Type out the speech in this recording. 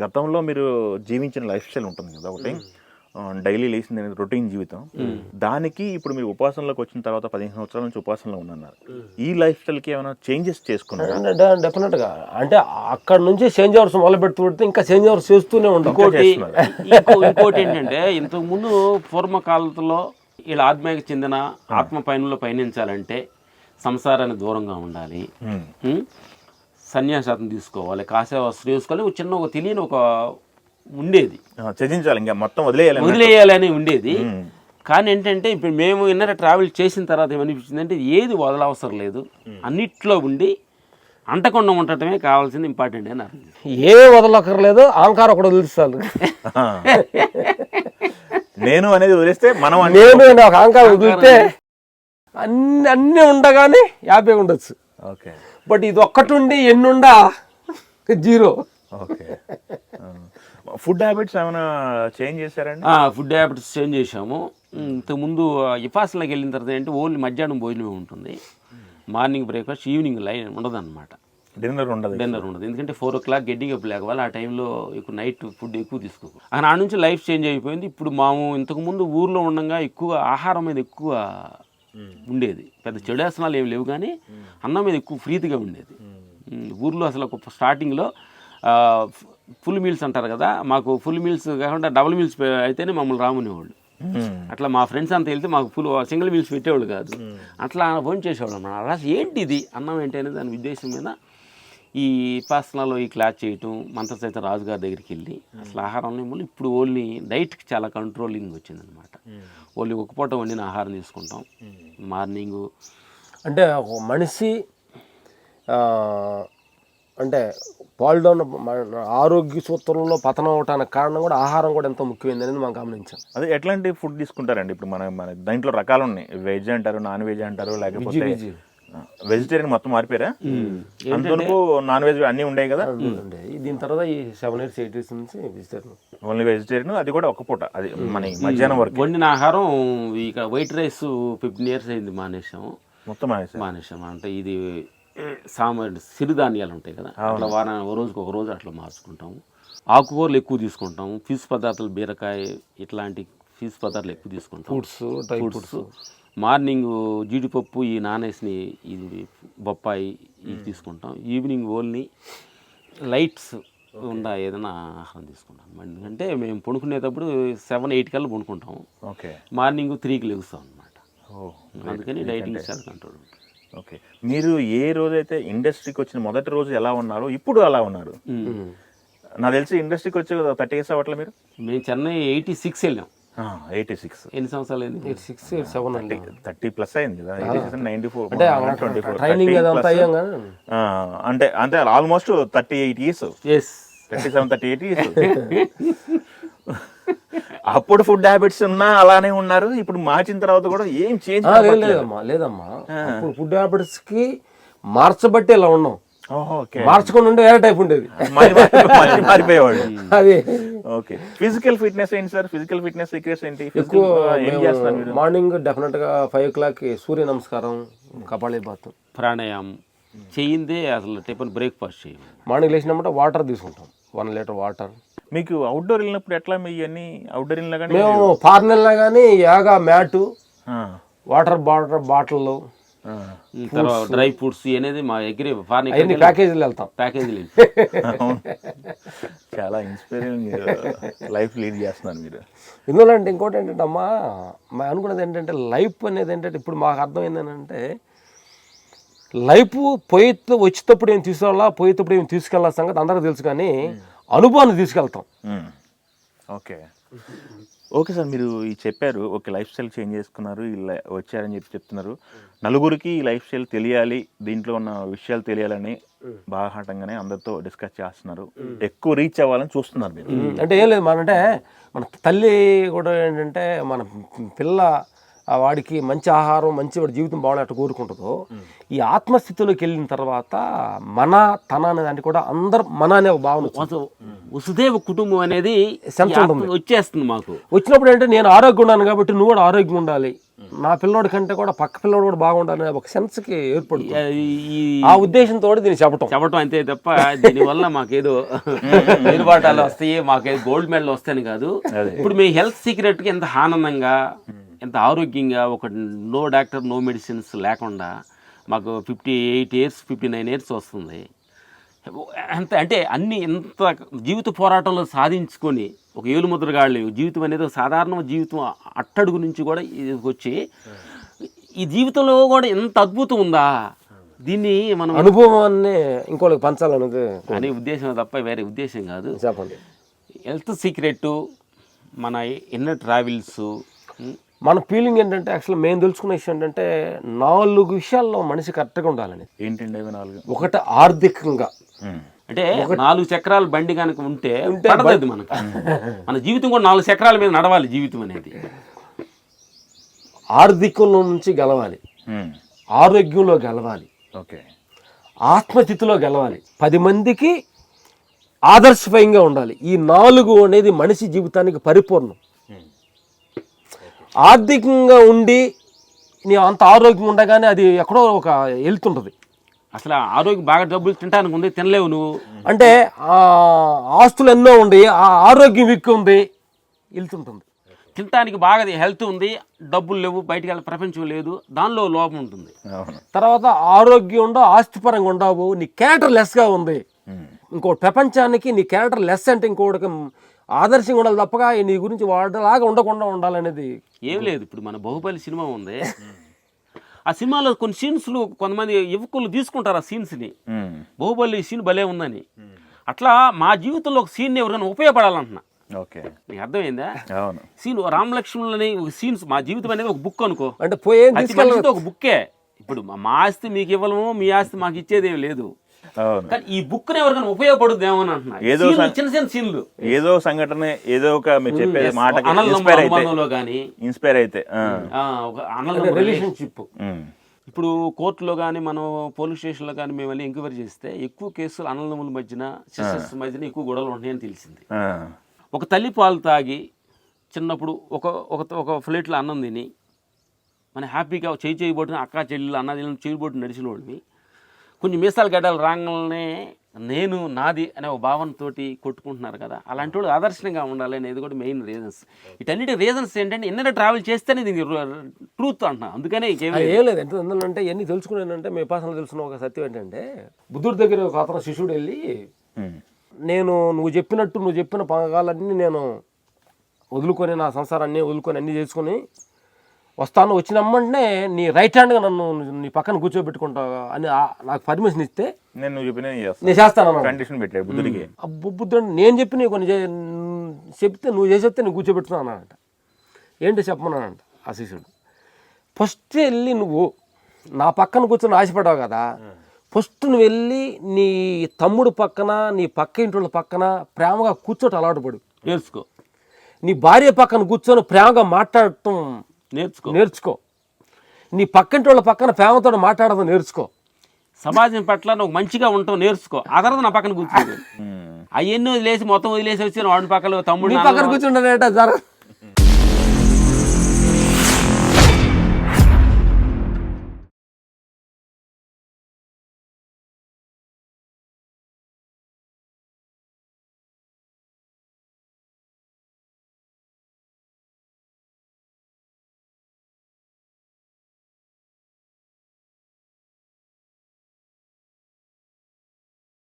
గతంలో మీరు జీవించిన లైఫ్ స్టైల్ ఉంటుంది కదా ఒకటి, డైలీ లేచింది అనేది రొటీన్ జీవితం. దానికి ఇప్పుడు మీరు ఉపాసనలోకి వచ్చిన తర్వాత 15 సంవత్సరాల నుంచి ఉపాసనలో ఉన్నారు. ఈ లైఫ్ స్టైల్కి ఏమైనా చేంజెస్ చేసుకున్నారు? డెఫినెట్గా అంటే అక్కడ నుంచి చేంజ్ అవర్స్ మొదలు పెడుతుంటే ఇంకా చేంజ్ అవర్స్ చేస్తూనే ఉంటాం. ఇంకోటి ఏంటంటే ఇంతకుముందు పూర్వకాలంలో ఇలా ఆత్మీయకి చెందిన ఆత్మ పయనంలో పయనించాలంటే సంసారానికి దూరంగా ఉండాలి, సన్యాసాతం తీసుకోవాలి, కాసేపు వస్త్రం వేసుకోవాలి, చిన్న ఒక తెలియని ఒక ఉండేది, త్యజించాలి, ఇంకా మొత్తం వదిలేయాలని ఉండేది. కానీ ఏంటంటే ఇప్పుడు మేము ఇన్నర ట్రావెల్ చేసిన తర్వాత ఏమనిపించింది అంటే ఏది వదలవసరం లేదు, అన్నిట్లో ఉండి అంటకుండా ఉండటమే కావాల్సింది ఇంపార్టెంట్ అని అర్థం. ఏ వదలక్కర్లేదు, అహంకారం ఒకటి వదిలిస్తాను. నేను అనేది వదిలేస్తే మనం నేను ఒక అహంకారం వదిలితే అన్నీ ఉండగానే హ్యాపీగా ఉండొచ్చు. ఓకే, బట్ ఇది ఒక్కటి ఉండి ఎన్నుండా జీరో. ఓకే, ఫుడ్ హ్యాబిట్స్ ఏమైనా చేంజ్ చేశారండి? ఫుడ్ హ్యాబిట్స్ చేంజ్ చేసాము. ఇంతకుముందు ఇఫాస్లోకి వెళ్ళిన తర్వాత ఏంటి ఓన్లీ మధ్యాహ్నం భోజనమే ఉంటుంది, మార్నింగ్ బ్రేక్ఫాస్ట్, ఈవినింగ్ లైన్ ఉండదు అనమాట, డిన్నర్ ఉండదు. ఎందుకంటే 4 o'clock గెడ్డింగ్ అప్ లేకపోవాలి, ఆ టైంలో ఎక్కువ నైట్ ఫుడ్ ఎక్కువ తీసుకోవాలి. ఆ నుంచి లైఫ్ చేంజ్ అయిపోయింది. ఇప్పుడు ఇంతకుముందు ఊర్లో ఉండగా ఎక్కువ ఆహారం మీద ఎక్కువ ఉండేది, పెద్ద చెడేసనాలు ఏమి లేవు, కానీ అన్నం మీద ఎక్కువ ఫ్రీతిగా ఉండేది. ఊర్లో అసలు స్టార్టింగ్లో ఫుల్ మీల్స్ అంటారు కదా, మాకు ఫుల్ మీల్స్ కాకుండా డబుల్ మీల్స్ అయితేనే మమ్మల్ని రామునేవాళ్ళు. అట్లా మా ఫ్రెండ్స్ అంతా వెళ్తే మాకు సింగిల్ మీల్స్ పెట్టేవాళ్ళు కాదు, అట్లా ఫోన్ చేసేవాళ్ళు అన్నమాట. అలా ఏంటి ఇది అన్నం ఏంటి అనేది దాని ఉద్దేశం మీద ఈ పాసనాలో ఈ క్లాస్ చేయటం, మంత్రసహిత రాజుగారి దగ్గరికి వెళ్ళి అసలు ఆహారం ఇప్పుడు ఓన్లీ డైట్కి చాలా కంట్రోలింగ్ వచ్చిందనమాట. ఓన్లీ ఒక పూట వండిన ఆహారం తీసుకుంటాం మార్నింగు. అంటే ఒక మనిషి అంటే పాల్డౌన్ ఆరోగ్య సూత్రంలో పతనం అవటానికి కారణం కూడా ఆహారం కూడా ఎంతో ముఖ్యమైనది అనేది మనం గమనించాం. అదే ఎట్లాంటి ఫుడ్ తీసుకుంటారండి? ఇప్పుడు మన దాంట్లో రకాలు ఉన్నాయి, వెజ్ అంటారు, నాన్ వెజ్ అంటారు, లేకపోతే వెజిటేరియన్ మొత్తం మారిపోయారా? అంతవరకు నాన్ వెజ్ అన్నీ ఉండేవి కదా, దీని తర్వాత ఈ 7 years 8 years నుంచి వెజిటేరియన్, ఓన్లీ వెజిటేరియన్, అది కూడా ఒక్క పూట, అది మన మధ్యాహ్నం వరకు వండిన ఆహారం. ఇక వైట్ రైస్ 15 years అయింది మానేసాము, మొత్తం మానేసాము. అంటే ఇది సిరిధాన్యాలు ఉంటాయి కదా, అట్లా వారానికి రోజుకి ఒక రోజు అట్లా మార్చుకుంటాము. ఆకుకూరలు ఎక్కువ తీసుకుంటాము, ఫిష్ పదార్థాలు, బీరకాయ ఇట్లాంటి ఫిష్ పదార్థాలు ఎక్కువ తీసుకుంటాం. ఫ్రూట్స్ మార్నింగ్ జీడిపప్పు, ఈ నానేసిని, ఇది బొప్పాయి ఇవి తీసుకుంటాం. ఈవినింగ్ ఓన్లీ లైట్స్ ఏదైనా ఆహారం తీసుకుంటాం. ఎందుకంటే మేము పడుకునేటప్పుడు 7-8 కల్లా పడుకుంటాము, మార్నింగ్ 3కి లెగుస్తాం అనమాట. అందుకని డైటింగ్ చాలా కంట్రోల్. ఓకే, మీరు ఏ రోజైతే ఇండస్ట్రీకి వచ్చిన మొదటి రోజు ఎలా ఉన్నారో ఇప్పుడు అలా ఉన్నారు. నాకు తెలిసి ఇండస్ట్రీకి వచ్చి 30 years అవ్వట్లే మీరు? మేము చెన్నై 86 వెళ్ళాం. 86 ఎన్ని సంవత్సరాలు అయింది? 86, 7, 30+ అయింది కదా. 94 అంటే ఆల్మోస్ట్ 38 years, 37, 38 years. అప్పుడు ఫుడ్ హ్యాబిట్స్ ఉన్నా అలానే ఉన్నారు, ఇప్పుడు మార్చిన తర్వాత కూడా ఏం చేంజ్ లేదమ్మా. అప్పుడు ఫుడ్ హ్యాబిట్స్ కి మార్చబట్టి ఇలా ఉన్నాం, మార్చుకుని ఉండే వేరే టైప్ ఉండేది, మారిపోయేవాడు. అది ఓకే, ఫిజికల్ ఫిట్నెస్ ఏంటి సార్? ఫిజికల్ ఫిట్నెస్ సీక్రెట్స్ ఏంటి? మార్నింగ్ డెఫినెట్ గా 5 o'clock సూర్య నమస్కారం, కపాలభాతం, ప్రాణాయామం చేయిందే అసలు టిఫిన్ బ్రేక్ఫాస్ట్ చేయండి. మార్నింగ్ లేచినప్పుడు వాటర్ తీసుకుంటాం, 1 liter వాటర్. మీకు అవుట్డోర్ వెళ్ళినప్పుడు ఎట్లా? మీ అన్ని అవుట్డోర్ వెళ్ళినా కానీ, మేము ఫారెన్ వెళ్ళినా కానీ యోగా మ్యాటు, వాటర్ బాటిల్, తర్వాత డ్రై ఫ్రూట్స్ అనేది మా దగ్గర ప్యాకేజీలు వెళ్తాం. ప్యాకేజీలు చాలా ఇన్స్పైరింగ్ లైఫ్ లీడ్ చేస్తున్నారు మీరు. ఎందుకంటే ఇంకోటి ఏంటంటే అమ్మా, అనుకున్నది ఏంటంటే లైఫ్ అనేది ఏంటంటే ఇప్పుడు మాకు అర్థమైంది ఏంటంటే లైఫ్ వచ్చేటప్పుడు ఏం తీసుకెళ్ళాలా, పోయేటప్పుడు ఏం తీసుకెళ్ళాలి సంగతి అందరికీ తెలుసు, కానీ అనుభవాన్ని తీసుకెళ్తాం. ఓకే సార్, మీరు చెప్పారు, ఓకే లైఫ్ స్టైల్ చేంజ్ చేసుకున్నారు, వచ్చారని చెప్తున్నారు. నలుగురికి ఈ లైఫ్ స్టైల్ తెలియాలి, దీంట్లో ఉన్న విషయాలు తెలియాలని బాహాటంగానే అందరితో డిస్కస్ చేస్తున్నారు, ఎక్కువ రీచ్ అవ్వాలని చూస్తున్నారు మీరు. అంటే ఏం లేదు, మన తల్లి కూడా ఏంటంటే మన పిల్ల వాడికి మంచి ఆహారం, మంచి వాడి జీవితం బాగున్నట్టు కోరుకుంటుందో, ఈ ఆత్మస్థితిలోకి వెళ్ళిన తర్వాత తన అనే దాన్ని కూడా అందరు మన అనే భావన, వసుదేవ కుటుంబం అనేది వచ్చేస్తుంది మాకు. వచ్చినప్పుడు అంటే నేను ఆరోగ్యం ఉన్నాను కాబట్టి నువ్వు కూడా ఆరోగ్యం ఉండాలి, నా పిల్లోడి కంటే కూడా పక్క పిల్లోడు కూడా బాగుండాలనే ఒక సెన్స్కి ఏర్పడుతుంది. ఈ ఆ ఉద్దేశంతో దీన్ని చెప్పటం అంతే తప్ప దీనివల్ల మాకేదో నిలబాటాలు వస్తాయి, మాకేదో గోల్డ్ మెడల్ వస్తాయని కాదు. ఇప్పుడు మీ హెల్త్ సీక్రెట్కి ఎంత ఆనందంగా, ఎంత ఆరోగ్యంగా, ఒక నో డాక్టర్ నో మెడిసిన్స్ లేకుండా మాకు 58 years 59 years వస్తుంది. అంత అంటే అన్ని ఎంత జీవిత పోరాటంలో సాధించుకొని ఒక ఏలుముద్రగాళ్ళు జీవితం అనేది ఒక సాధారణ జీవితం అట్టడుగు నుంచి కూడా వచ్చి ఈ జీవితంలో కూడా ఎంత అద్భుతం ఉందా, దీన్ని మనం అనుభవాన్ని ఇంకోళ్ళకి పంచాలనేది అనే ఉద్దేశం తప్ప వేరే ఉద్దేశం కాదు. చెప్పండి. హెల్త్ సీక్రెట్, మన ఇన్నర్ ట్రావెల్స్, మన ఫీలింగ్ ఏంటంటే యాక్చువల్ మేము తెలుసుకున్న విషయం ఏంటంటే 4 విషయాల్లో మనిషి కరెక్ట్గా ఉండాలని. ఏంటండి అవి 4? ఒకటి ఆర్థికంగా, అంటే 4 చక్రాల బండి కనుక ఉంటే పడదు మనకు. మన జీవితం కూడా 4 చక్రాల మీద నడవాలి. జీవితం అనేది ఆర్థికంలో నుంచి గెలవాలి, ఆరోగ్యంలో గెలవాలి, ఓకే, ఆత్మస్థితిలో గెలవాలి, 10 మందికి ఆదర్శప్రాయంగా ఉండాలి. ఈ 4 అనేది మనిషి జీవితానికి పరిపూర్ణం. ఆర్థికంగా ఉండి నీ అంత ఆరోగ్యం ఉండగానే అది ఎక్కడో ఒక వెళ్తుంటుంది. అసలు ఆరోగ్యం బాగా డబ్బులు తింటానికి ఉంది, తినలేవు నువ్వు. అంటే ఆస్తులు ఎన్నో ఉండి ఆ ఆరోగ్యం ఎక్కువ ఉంది, వెళ్తుంటుంది. తినటానికి బాగా హెల్త్ ఉంది, డబ్బులు లేవు, బయటికి వెళ్ళే ప్రపంచం లేదు, దానిలో లోపం ఉంటుంది. తర్వాత ఆరోగ్యం ఉండవు, ఆస్తిపరంగా ఉండవు, నీ క్యారెక్టర్ లెస్గా ఉంది. ఇంకోటి ప్రపంచానికి నీ క్యారెక్టర్ లెస్ అంటే ఇంకోటి ఆదర్శంగా ఉండాలి తప్పగా నీ గురించి వాడలాగా ఉండకుండా ఉండాలనేది ఏం లేదు. ఇప్పుడు మన బాహుబలి సినిమా ఉంది, ఆ సినిమాలో కొన్ని సీన్స్లు కొంతమంది యువకులు తీసుకుంటారు ఆ సీన్స్ని, బాహుబలి సీన్ భలే ఉందని. అట్లా మా జీవితంలో ఒక సీన్ ఎవరైనా ఉపయోగపడాలంటున్నా. ఓకే, నీకు అర్థమైందా? అవును. సీన్ రామలక్ష్మణులని ఒక సీన్స్, మా జీవితం అనేది ఒక బుక్ అనుకో, అంటే పోయే ఒక బుక్కే. ఇప్పుడు మా ఆస్తి మీకు ఇవ్వలేము, మీ ఆస్తి మాకు ఇచ్చేది ఏమి లేదు. కానీ ఈ బుక్ ఎవరికైనా ఉపయోగపడుతుందేమో అని అంటున్నా. చిన్న చిన్న సీన్లు, ఏదో సంఘటన, ఏదో ఒక మీరు చెప్పేది మాట ఇన్స్పైర్ అయితే రిలేషన్షిప్. ఇప్పుడు కోర్టులో కానీ మనం పోలీస్ స్టేషన్లో కానీ మేము వెళ్ళి ఎంక్వైరీ చేస్తే ఎక్కువ కేసులు అన్నదమ్ముల మధ్యన, సిస్టర్స్ మధ్యన ఎక్కువ గొడవలు ఉంటాయని తెలిసింది. ఒక తల్లి పాలు తాగి చిన్నప్పుడు ఒక ప్లేట్లో అన్నం తిని మన హ్యాపీగా చేయబోతున్న అక్క చెల్లెలు అన్న చెల్లెలు చేయబోటు నడిచిన వాడిని కొంచెం మీసాలు గడ్డలు రాగానే నేను నాది అనే ఒక భావనతో కొట్టుకుంటున్నారు కదా. అలాంటి వాళ్ళు ఆదర్శంగా ఉండాలి అనేది కూడా మెయిన్ రీజన్స్. ఇటన్నిటి రీజన్స్ ఏంటంటే ఎన్నైనా ట్రావెల్ చేస్తేనే దీనికి ట్రూత్ అంటున్నా. అందుకనే ఏం లేదు ఎంత ఉందంటే ఎన్ని తెలుసుకున్నానంటే మీ పర్సనల్ తెలుసుకున్న ఒక సత్యం ఏంటంటే బుద్ధుడి దగ్గర ఒక అతను శిష్యుడు వెళ్ళి నువ్వు చెప్పిన పగాలన్నీ నేను వదులుకొని నా సంసారాన్ని వదులుకొని అన్నీ చేసుకొని వస్తాను, వచ్చినమ్మంటే నీ రైట్ హ్యాండ్గా నన్ను నీ పక్కన కూర్చోబెట్టుకుంటావు అని నాకు పర్మిషన్ ఇస్తే నేను చేస్తాను కండిషన్ పెట్టాడు బుద్ధుడికి. బుద్ధుడు నేను చెప్పి నీకు కొన్ని చెప్తే నువ్వు చేసేస్తే నేను కూర్చోబెట్టున్నాను అన్నాడంట. ఏంటో చెప్పమన్నానంట ఆ శిష్యుడు. ఫస్ట్ వెళ్ళి నువ్వు నా పక్కన కూర్చొని ఆశపడ్డావు కదా, ఫస్ట్ నువ్వు వెళ్ళి నీ తమ్ముడు పక్కన, నీ పక్క ఇంటి వాళ్ళ పక్కన ప్రేమగా కూర్చోటం అలవాటు పడు, నేర్చుకో. నీ భార్య పక్కన కూర్చొని ప్రేమగా మాట్లాడటం నేర్చుకో. నీ పక్కింటి వాళ్ళ పక్కన ప్రేమతో మాట్లాడడం నేర్చుకో. సమాజం పట్ల నువ్వు మంచిగా ఉంటావు నేర్చుకో. ఆ తర్వాత నా పక్కన కూర్చోండి. అవన్నీ వదిలేసి మొత్తం వదిలేసి వచ్చి వాడి పక్కన తమ్ముడు పక్కన కూర్చుంటాడట